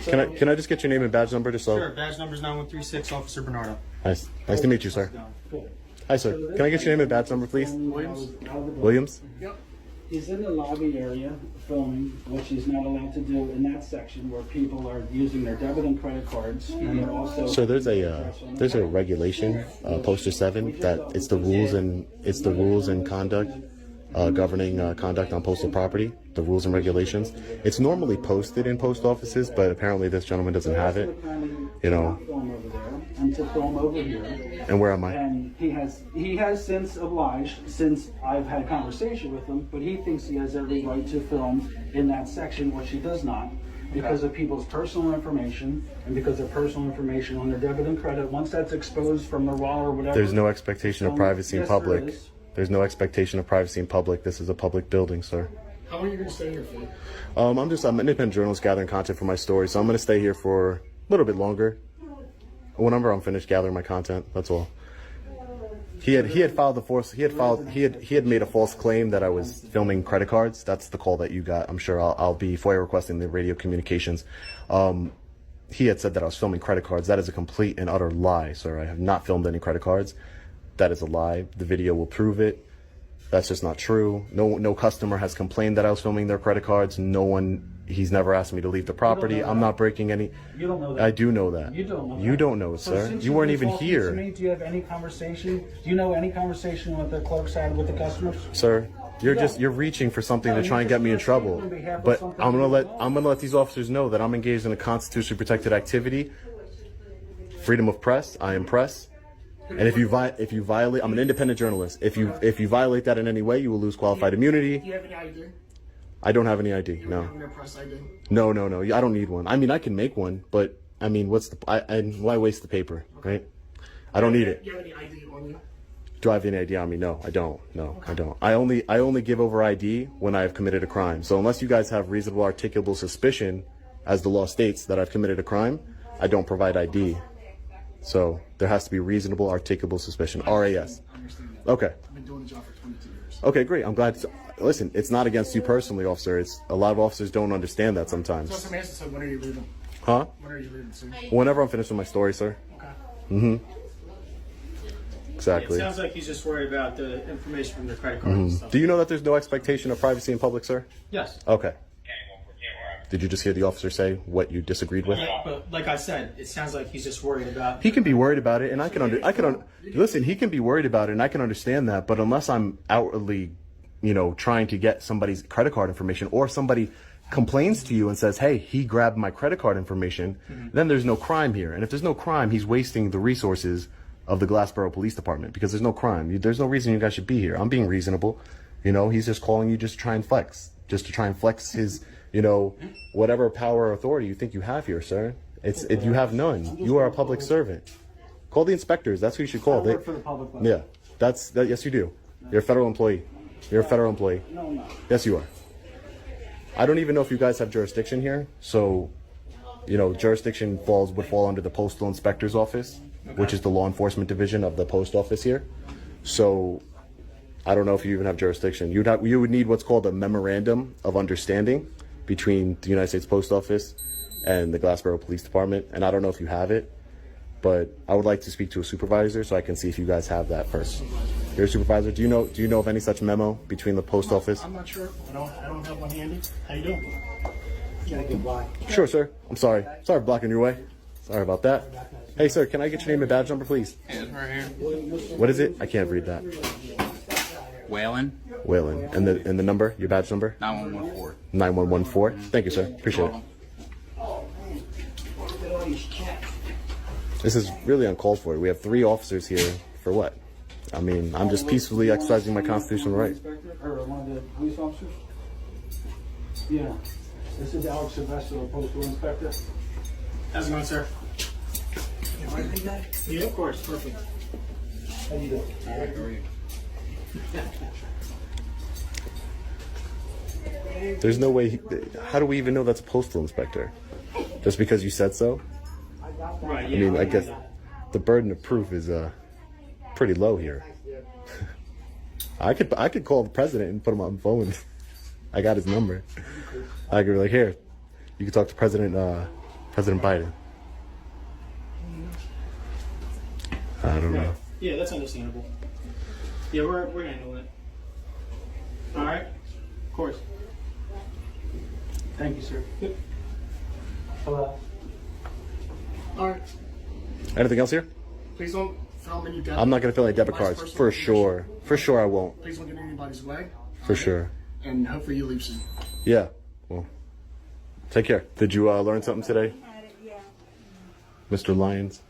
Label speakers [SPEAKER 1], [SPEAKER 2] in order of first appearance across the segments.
[SPEAKER 1] Can I just get your name and badge number just so?
[SPEAKER 2] Sure, badge number is 9136, Officer Bernardo.
[SPEAKER 1] Nice to meet you, sir. Hi, sir. Can I get your name and badge number, please? Williams?
[SPEAKER 3] Yep. He's in the lobby area filming, which he's not allowed to do in that section where people are using their debit and credit cards, and they're also.
[SPEAKER 1] So there's a regulation, poster 7, that it's the rules and conduct governing conduct on postal property. The rules and regulations. It's normally posted in post offices, but apparently this gentleman doesn't have it. You know.
[SPEAKER 3] And to film over here.
[SPEAKER 1] And where am I?
[SPEAKER 3] And he has since obliged, since I've had conversation with him, but he thinks he has every right to film in that section, which he does not, because of people's personal information and because of personal information on their debit and credit. Once that's exposed from their wallet or whatever.
[SPEAKER 1] There's no expectation of privacy in public. There's no expectation of privacy in public. This is a public building, sir.
[SPEAKER 4] How long are you going to stay here for?
[SPEAKER 1] I'm an independent journalist gathering content for my story, so I'm going to stay here for a little bit longer. Whenever I'm finished gathering my content, that's all. He had made a false claim that I was filming credit cards. That's the call that you got. I'm sure I'll be FOIA requesting the radio communications. He had said that I was filming credit cards. That is a complete and utter lie, sir. I have not filmed any credit cards. That is a lie. The video will prove it. That's just not true. No customer has complained that I was filming their credit cards. He's never asked me to leave the property. I'm not breaking any.
[SPEAKER 3] You don't know that.
[SPEAKER 1] I do know that.
[SPEAKER 3] You don't know that.
[SPEAKER 1] You don't know it, sir. You weren't even here.
[SPEAKER 3] Do you have any conversation? Do you know any conversation with the clerks had with the customers?
[SPEAKER 1] Sir, you're reaching for something to try and get me in trouble. But I'm gonna let these officers know that I'm engaged in a constitutionally protected activity. Freedom of press. I am press. And if you violate, I'm an independent journalist. If you violate that in any way, you will lose qualified immunity.
[SPEAKER 4] Do you have any ID?
[SPEAKER 1] I don't have any ID.
[SPEAKER 4] You
[SPEAKER 1] No.
[SPEAKER 4] don't have no press ID?
[SPEAKER 1] No. I don't need one. I mean, I can make one, but I mean, why waste the paper, right? I don't need it.
[SPEAKER 4] Do you have any ID on you?
[SPEAKER 1] Do I have any ID on me? No, I don't. No, I don't. I only give over ID when I have committed a crime. So unless you guys have reasonable articulable suspicion, as the law states, that I've committed a crime, I don't provide ID. So there has to be reasonable articulable suspicion. RAS.
[SPEAKER 4] I understand that.
[SPEAKER 1] Okay.
[SPEAKER 4] I've been doing the job for 22 years.
[SPEAKER 1] Okay, great. I'm glad. Listen, it's not against you personally, officer. It's a lot of officers don't understand that
[SPEAKER 4] So
[SPEAKER 1] sometimes.
[SPEAKER 4] somebody has to say, when are you leaving?
[SPEAKER 1] Huh?
[SPEAKER 4] When are you leaving, sir?
[SPEAKER 1] Whenever I'm finished with my story, sir.
[SPEAKER 4] Okay.
[SPEAKER 1] Exactly.
[SPEAKER 2] It sounds like he's just worried about the information from the credit card and stuff.
[SPEAKER 1] Do you know that there's no expectation of privacy in public, sir?
[SPEAKER 2] Yes.
[SPEAKER 1] Okay. Did you just hear the officer say what you disagreed with?
[SPEAKER 2] But like I said, it sounds like he's just worried about.
[SPEAKER 1] He can be worried about it, and listen. He can be worried about it, and I can understand that. But unless I'm outwardly, trying to get somebody's credit card information, or somebody complains to you and says, "Hey, he grabbed my credit card information," then there's no crime here. And if there's no crime, he's wasting the resources of the Glassboro Police Department because there's no crime. There's no reason you guys should be here. I'm being reasonable. He's just calling you just to try and flex his. Whatever power or authority you think you have here, sir. You have none. You are a public servant. Call the inspectors. That's who you should call.
[SPEAKER 3] I work for the public.
[SPEAKER 1] Yeah, yes, you do. You're a federal employee. You're a federal employee.
[SPEAKER 3] No, I'm not.
[SPEAKER 1] Yes, you are. I don't even know if you guys have jurisdiction here. So, jurisdiction would fall under the Postal Inspector's Office, which is the law enforcement division of the post office here. So, I don't know if you even have jurisdiction. You would need what's called a memorandum of understanding between the United States Post Office and the Glassboro Police Department, and I don't know if you have it, but I would like to speak to a supervisor so I can see if you guys have that first. You're a supervisor. Do you know of any such memo between the post office?
[SPEAKER 4] I'm not sure. I don't have one handy. How you doing?
[SPEAKER 3] You gotta get by.
[SPEAKER 1] Sure, sir. I'm sorry. Sorry for blocking your way. Sorry about that. Hey, sir, can I get your name and badge number, please?
[SPEAKER 5] It's right here.
[SPEAKER 1] What is it? I can't read that.
[SPEAKER 5] Whalen,
[SPEAKER 1] Waylon. And the number, your badge number?
[SPEAKER 5] 9114.
[SPEAKER 1] 9114. Thank you, sir. Appreciate it. This is really uncalled for. We have 3 officers here for what? I mean, I'm just peacefully exercising my constitutional right.
[SPEAKER 3] Or one of the police officers? Yeah. This is Alex Sylvester, the postal inspector.
[SPEAKER 2] How's it going, sir?
[SPEAKER 3] Yeah, of course. Perfect. How you doing?
[SPEAKER 5] All right, how are you?
[SPEAKER 1] There's no way. How do we even know that's a postal inspector? Just because you said so?
[SPEAKER 2] Right.
[SPEAKER 1] I mean, I guess the burden of proof is pretty low here. I could call the president and put him on the phone. I got his number. I could be like, here, you can talk to President President Biden. I don't know.
[SPEAKER 2] Yeah, that's understandable. Yeah, we're handling it. All right. Of course.
[SPEAKER 3] Thank you, sir. Hello.
[SPEAKER 4] All right.
[SPEAKER 1] Anything else here?
[SPEAKER 4] Please don't fill in your debit.
[SPEAKER 1] I'm not gonna fill any debit
[SPEAKER 4] Last
[SPEAKER 1] cards
[SPEAKER 4] personal
[SPEAKER 1] for
[SPEAKER 4] information.
[SPEAKER 1] sure. For sure, I won't.
[SPEAKER 4] Please don't get in anybody's way.
[SPEAKER 1] For sure.
[SPEAKER 4] And hopefully you leave soon.
[SPEAKER 1] Yeah. Well, take care. Did you learn something today, Mr. Lyons?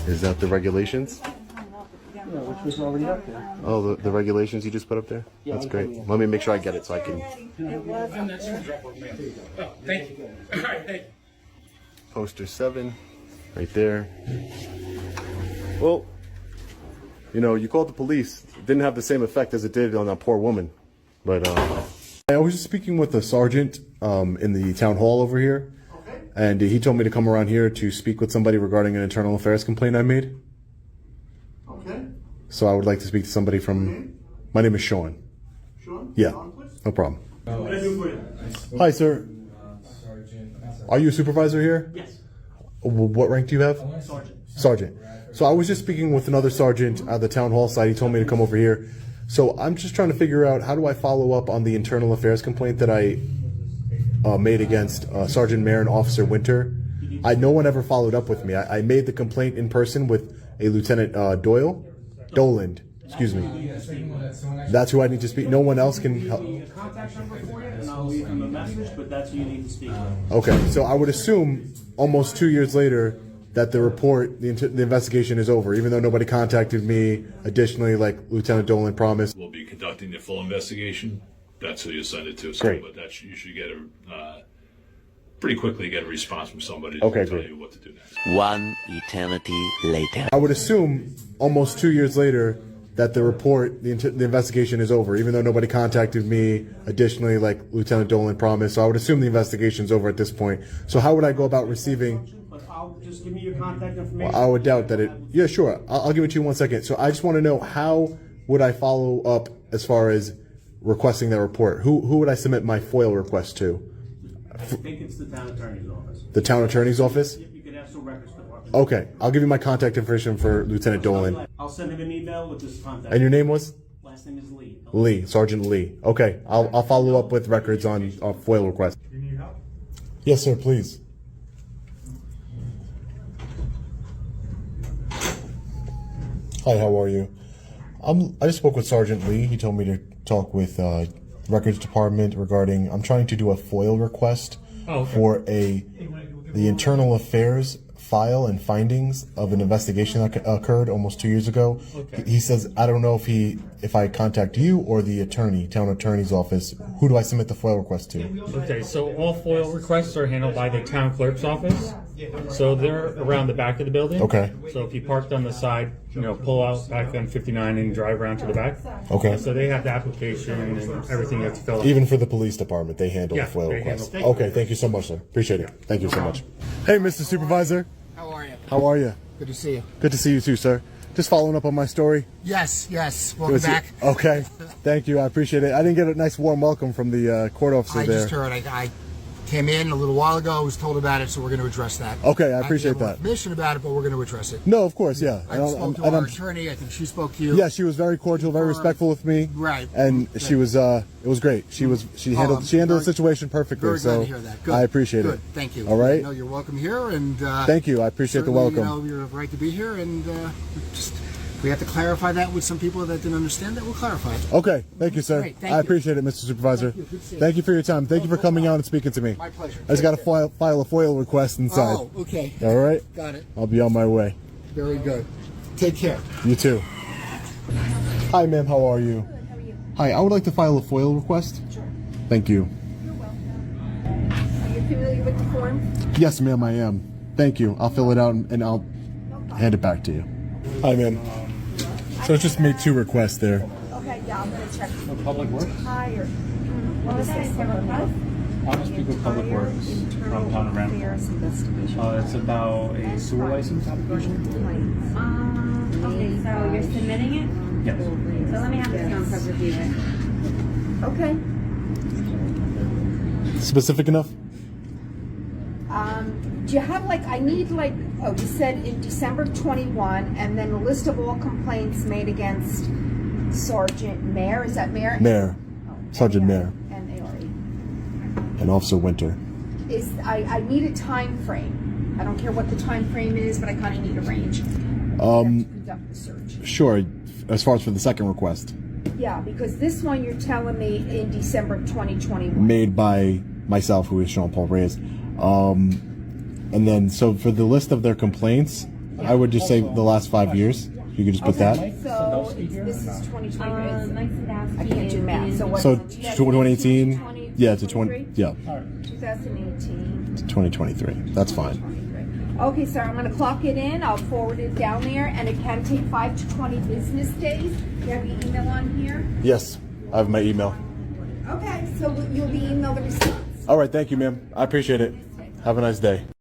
[SPEAKER 1] Is that the regulations?
[SPEAKER 3] Yeah, which was already up there.
[SPEAKER 1] Oh, the regulations you just put up there?
[SPEAKER 3] Yeah,
[SPEAKER 1] That's
[SPEAKER 3] I'll
[SPEAKER 1] great.
[SPEAKER 3] tell you.
[SPEAKER 1] Let me make sure I get it so I can.
[SPEAKER 2] Thank you. All right. Thank you.
[SPEAKER 1] Poster 7, right there. Well, you know, you called the police. It didn't have the same effect as it did on that poor woman. But I was just speaking with a sergeant in the town hall over here. And he told me to come around here to speak with somebody regarding an internal affairs complaint I made.
[SPEAKER 6] Okay.
[SPEAKER 1] So I would like to speak to somebody from. My name is Sean.
[SPEAKER 6] Sean?
[SPEAKER 1] Yeah,
[SPEAKER 6] Sean, please.
[SPEAKER 1] no problem. Hi, sir. Are you a supervisor here?
[SPEAKER 2] Yes.
[SPEAKER 1] What rank do you have?
[SPEAKER 2] Sergeant.
[SPEAKER 1] Sergeant. So I was just speaking with another sergeant at the town hall side. He told me to come over here. So I'm just trying to figure out how do I follow up on the internal affairs complaint that I made against Sergeant Mayor and Officer Winter. No one ever followed up with me. I made the complaint in person with a Lieutenant Doland. Excuse me. That's who I need to speak. No one else can help.
[SPEAKER 7] A contact number for you, and I'll leave him a message, but that's who you need to speak with.
[SPEAKER 1] Okay, so I would assume almost 2 years later that the report, the investigation is over, even though nobody contacted me. Additionally, like Lieutenant Dolan promised.
[SPEAKER 8] We'll be conducting the full investigation. That's who you send it to. So,
[SPEAKER 1] Great.
[SPEAKER 8] but that's you should get a pretty quickly get a response from somebody
[SPEAKER 1] Okay,
[SPEAKER 8] to tell
[SPEAKER 1] great.
[SPEAKER 8] you what to do next.
[SPEAKER 9] One eternity later.
[SPEAKER 1] I would assume almost 2 years later that the report, the investigation is over, even though nobody contacted me. Additionally, like Lieutenant Dolan promised. So I would assume the investigation's over at this point. So how would I go about receiving?
[SPEAKER 7] But I'll just give me your contact information.
[SPEAKER 1] I would doubt that it. Yeah, sure. I'll give it to you in 1 second. So I just want to know how would I follow up as far as requesting that report? Who would I submit my FOIL request to?
[SPEAKER 7] I think it's the town attorney's office.
[SPEAKER 1] The town attorney's office?
[SPEAKER 7] You could ask the records department.
[SPEAKER 1] Okay, I'll give you my contact information for Lieutenant Dolan.
[SPEAKER 7] I'll send him an email with this contact.
[SPEAKER 1] And your name was?
[SPEAKER 7] Last name is Lee.
[SPEAKER 1] Lee, Sergeant Lee. Okay, I'll follow up with records on our FOIL request.
[SPEAKER 4] You need help?
[SPEAKER 1] Yes, sir, please. Hi, how are you? I just spoke with Sergeant Lee. He told me to talk with records department regarding. I'm trying to do a FOIL request for the internal affairs file and findings of an investigation that occurred almost 2 years ago. He says I don't know if I contact you or the town attorney's office. Who do I submit the FOIL request to?
[SPEAKER 10] Okay, so all FOIL requests are handled by the town clerk's office. So they're around the back of the building.
[SPEAKER 1] Okay.
[SPEAKER 10] So if you parked on the side, pull out back on 59 and drive around to the back.
[SPEAKER 1] Okay.
[SPEAKER 10] So they have the application and everything you have to fill out.
[SPEAKER 1] Even for the police department, they handle
[SPEAKER 10] Yeah,
[SPEAKER 1] the FOIL
[SPEAKER 10] they
[SPEAKER 1] request.
[SPEAKER 10] handle-
[SPEAKER 1] Okay, thank you so much, sir. Appreciate it. Thank you so much. Hey, Mr. Supervisor.
[SPEAKER 6] How are you?
[SPEAKER 1] How are you?
[SPEAKER 6] Good to see you.
[SPEAKER 1] Good to see you too, sir. Just following up on my story.
[SPEAKER 6] Yes. Welcome back.
[SPEAKER 1] Okay. Thank you. I appreciate it. I didn't get a nice warm welcome from the court officer
[SPEAKER 6] I
[SPEAKER 1] there.
[SPEAKER 6] just heard. I came in a little while ago. I was told about it, so we're going to address that.
[SPEAKER 1] Okay, I
[SPEAKER 6] have
[SPEAKER 1] appreciate
[SPEAKER 6] more
[SPEAKER 1] that.
[SPEAKER 6] information about it, but we're going to address it.
[SPEAKER 1] No, of course, yeah.
[SPEAKER 6] I spoke to our attorney. I think she spoke to you.
[SPEAKER 1] Yeah, she was very cordial, very respectful with me.
[SPEAKER 6] Right.
[SPEAKER 1] And she was. It was great. She handled
[SPEAKER 6] very-
[SPEAKER 1] the situation perfectly.
[SPEAKER 6] Very
[SPEAKER 1] so
[SPEAKER 6] glad to hear that. Good.
[SPEAKER 1] I appreciate
[SPEAKER 6] Good.
[SPEAKER 1] it.
[SPEAKER 6] Thank you.
[SPEAKER 1] All right.
[SPEAKER 6] No, you're welcome here, and
[SPEAKER 1] Thank you. I appreciate the
[SPEAKER 6] certainly,
[SPEAKER 1] welcome.
[SPEAKER 6] you're right to be here, and just we have to clarify that with some people that didn't understand that. We'll clarify it.
[SPEAKER 1] Okay, thank you, sir.
[SPEAKER 6] Great, thank
[SPEAKER 1] I
[SPEAKER 6] you.
[SPEAKER 1] appreciate it, Mr. Supervisor.
[SPEAKER 6] Thank you. Good to see you.
[SPEAKER 1] Thank you for your time. Thank you for coming out and speaking to me.
[SPEAKER 6] My pleasure.
[SPEAKER 1] I just got to file a FOIL request inside.
[SPEAKER 6] Oh, okay.
[SPEAKER 1] All right,
[SPEAKER 6] Got it.
[SPEAKER 1] I'll be on my way.
[SPEAKER 6] Very good. Take care.
[SPEAKER 1] You too. Hi, ma'am. How are you?
[SPEAKER 11] Good, how are you?
[SPEAKER 1] Hi, I would like to file a FOIL request.
[SPEAKER 11] Sure.
[SPEAKER 1] Thank you.
[SPEAKER 11] You're welcome. Are you familiar with the form?
[SPEAKER 1] Yes, ma'am, I am. Thank you. I'll fill it out and I'll hand it back to you. Hi, ma'am. So I just made 2 requests there.
[SPEAKER 11] Okay, yeah, I'm gonna check.
[SPEAKER 2] Public Works.
[SPEAKER 11] Higher. What was this?
[SPEAKER 2] I want to speak with Public Works from Town of Randall. It's about a sewer license application.
[SPEAKER 12] Okay, so you're submitting it?
[SPEAKER 2] Yes.
[SPEAKER 12] So let me have this town clerk review it.
[SPEAKER 11] Okay.
[SPEAKER 1] Specific enough?
[SPEAKER 11] you have like, I need like, oh, you said in December 21, and then a list of all complaints made against Sergeant Mayer, is that Mayer?
[SPEAKER 1] Mayor, Sergeant Mayer,
[SPEAKER 11] M-A-R-E.
[SPEAKER 1] and Officer Winter.
[SPEAKER 11] I need a time frame. I don't care what the time frame is, but I kind of need a range. To conduct the search.
[SPEAKER 1] Sure. As far as for the second request,
[SPEAKER 11] Yeah, because this one you're telling me in December 2021.
[SPEAKER 1] made by myself, who is Sean Paul Reyes. And then, so for the list of their complaints, I would just say the last 5 years. You could just put that.
[SPEAKER 11] So this is 2020.
[SPEAKER 12] Mike Sadowski
[SPEAKER 11] I can't do math. So what's
[SPEAKER 1] So 2018, yeah, to 20, yeah,
[SPEAKER 11] 2018.
[SPEAKER 1] to 2023. That's fine.
[SPEAKER 11] Okay, sir, I'm going to clock it in. I'll forward it down there, and it can take 5 to 20 business days. You have your email on here?
[SPEAKER 1] Yes, I have my email.
[SPEAKER 11] Okay, so you'll be emailed the response.
[SPEAKER 1] All right, thank you, ma'am. I appreciate it. Have a nice day.